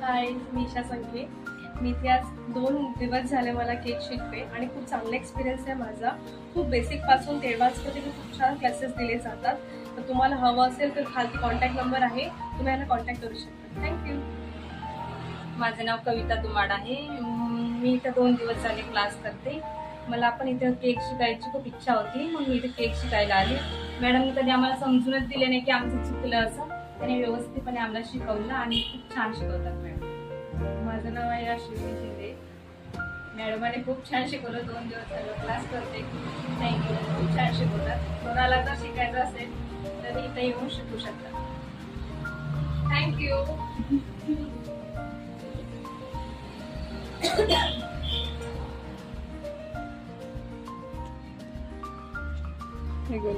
हाय, मी ईशा संखे. मी इथे आज 2 दिवस झाले मला केक शिकते आणि खूप चांगला एक्सपिरियन्स आहे माझा. खूप बेसिकपासून ते ॲडव्हान्सपर्यंत खूप छान क्लासेस दिले जातात. तर तुम्हाला हवं असेल तर खालती कॉन्टॅक्ट नंबर आहे, तुम्ही यांना कॉन्टॅक्ट करू शकता. थँक्यू. माझं नाव कविता दुमाड आहे. मी इथं 2 दिवस झाले क्लास करते. मला पण इथं केक शिकायची खूप इच्छा होती, मग मी इथे केक शिकायला आले. मॅडमने कधी आम्हाला समजूनच दिले नाही की आमचं चुकलं असं. त्याने व्यवस्थितपणे आम्हाला शिकवलं आणि खूप छान शिकवतात मॅडम. माझं नाव आहे अश्विनी शिंदे. मॅडमाने खूप छान शिकवलं. 2 दिवस झालं क्लास करते. थँक्यू. खूप छान शिकवतात. कोणाला जर शिकायचं असेल तर इथं येऊन शिकू शकता. थँक्यू. हे गोल